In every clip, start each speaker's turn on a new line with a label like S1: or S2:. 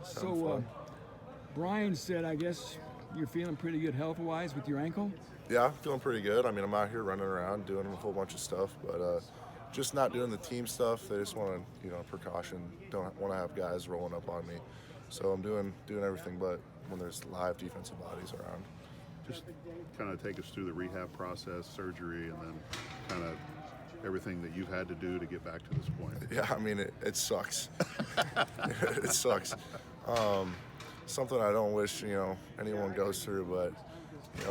S1: So, Brian said, I guess you're feeling pretty good health-wise with your ankle?
S2: Yeah, I'm feeling pretty good. I mean, I'm out here running around doing a whole bunch of stuff, but just not doing the team stuff. They just want to, precaution. Don't want to have guys rolling up on me. So I'm doing everything but when there's live defensive bodies around.
S3: Just kind of take us through the rehab process, surgery, and then kind of everything that you've had to do to get back to this point.
S2: Yeah, I mean, it sucks. It sucks. Something I don't wish, anyone goes through, but,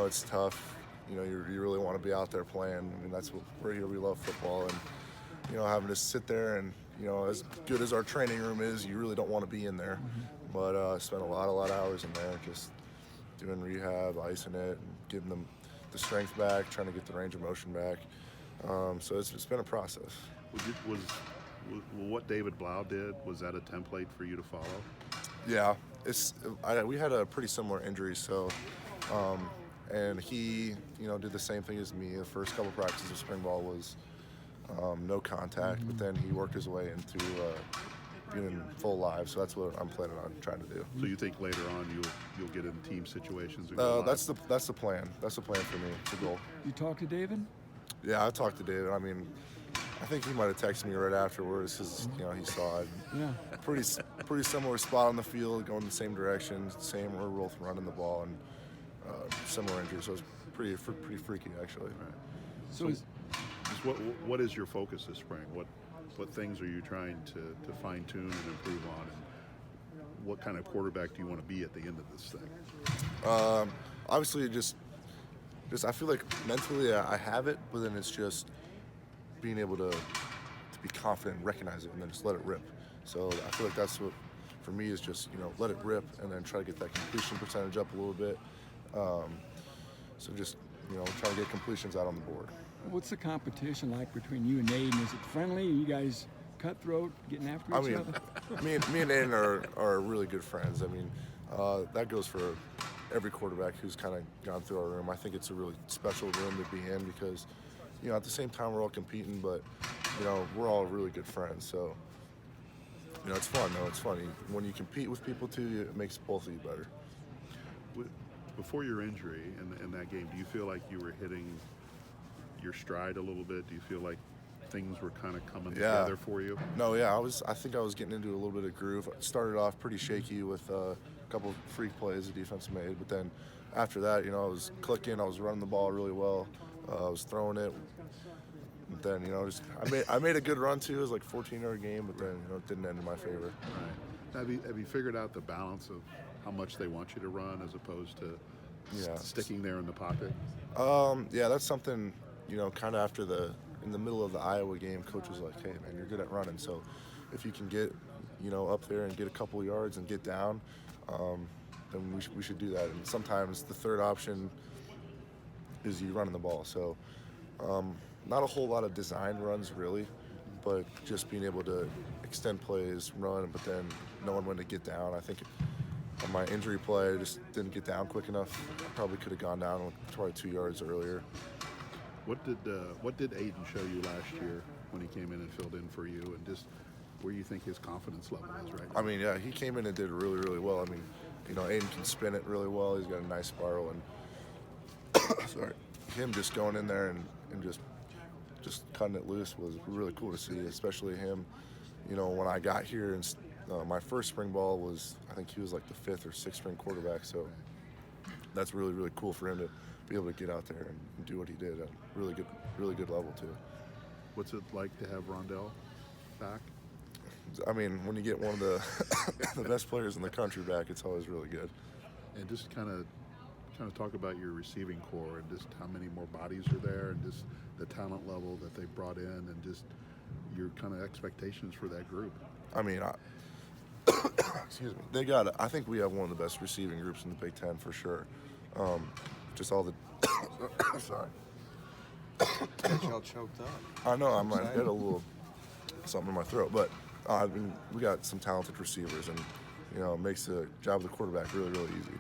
S2: it's tough. You really want to be out there playing. I mean, that's what we're here. We love football, and having to sit there and as good as our training room is, you really don't want to be in there. But I spent a lot of hours in there, just doing rehab, icing it, and getting them the strength back, trying to get the range of motion back. So it's been a process.
S3: Was what David Blau did, was that a template for you to follow?
S2: Yeah, we had a pretty similar injury, so. And he, did the same thing as me. The first couple practices of spring ball was no contact, but then he worked his way into being full live. So that's what I'm planning on trying to do.
S3: So you think later on you'll get in team situations? And
S2: that's the plan. That's the plan for me. It's a goal.
S1: You talked to David?
S2: Yeah, I talked to David. I mean, I think he might have texted me right afterwards because he saw it.
S1: Yeah.
S2: Pretty similar spot on the field, going the same direction, we're both running the ball and. Similar injuries, so it's pretty freaky actually.
S3: Right. So what is your focus this spring? What things are you trying to fine tune and improve on, and what kind of quarterback do you want to be at the end of this thing?
S2: Obviously, just I feel like mentally I have it, but then it's just being able to be confident and recognize it, and then just let it rip. So I feel like that's what for me is just let it rip, and then try to get that completion percentage up a little bit. So just trying to get completions out on the board.
S1: What's the competition like between you and Aiden? Is it friendly? Are you guys cutthroat, getting after each other?
S2: me and Aiden are really good friends. I mean, that goes for every quarterback who's kind of gone through our room. I think it's a really special room to be in because, at the same time we're all competing, but we're all really good friends. So, it's fun though. It's funny when you compete with people too. It makes both of you better.
S3: Before your injury in that game, do you feel like you were hitting your stride a little bit? Do you feel like things were kind of coming together for you?
S2: No, yeah, I think I was getting into a little bit of groove. I started off pretty shaky with a couple of freak plays the defense made, but then after that, I was clicking. I was running the ball really well. I was throwing it. And then, I made a good run too. It was like 14-yard game, but then it didn't end in my favor.
S3: Right. Have you figured out the balance of how much they want you to run as opposed to sticking there in the pocket?
S2: Yeah, that's something, kind of in the middle of the Iowa game, coach was like, hey, man, you're good at running. So if you can get, up there and get a couple yards and get down, then we should do that. And sometimes the third option is you running the ball. So not a whole lot of design runs really, but just being able to extend plays, run, but then knowing when to get down. I think on my injury play, I just didn't get down quick enough. I probably could have gone down probably 2 yards earlier.
S3: What did Aiden show you last year when he came in and filled in for you, and just where you think his confidence level is right now?
S2: I mean, yeah, he came in and did really, really well. I mean, Aiden can spin it really well. He's got a nice spiral, and sorry, him just going in there and just cutting it loose was really cool to see, especially him. When I got here and my first spring ball was, I think he was like the 5th or 6th string quarterback, so that's really, really cool for him to be able to get out there and do what he did at a really good level too.
S3: What's it like to have Rondell back?
S2: I mean, when you get one of the the best players in the country back, it's always really good.
S3: And just kind of talk about your receiving core and just how many more bodies are there and just the talent level that they brought in and just your kind of expectations for that group.
S2: I mean, excuse me. I think we have one of the best receiving groups in the Big Ten for sure. Just all the. Sorry.
S4: Got y'all choked up.
S2: I know. I might get a little something in my throat, but I mean, we got some talented receivers, and it makes the job of the quarterback really, really easy.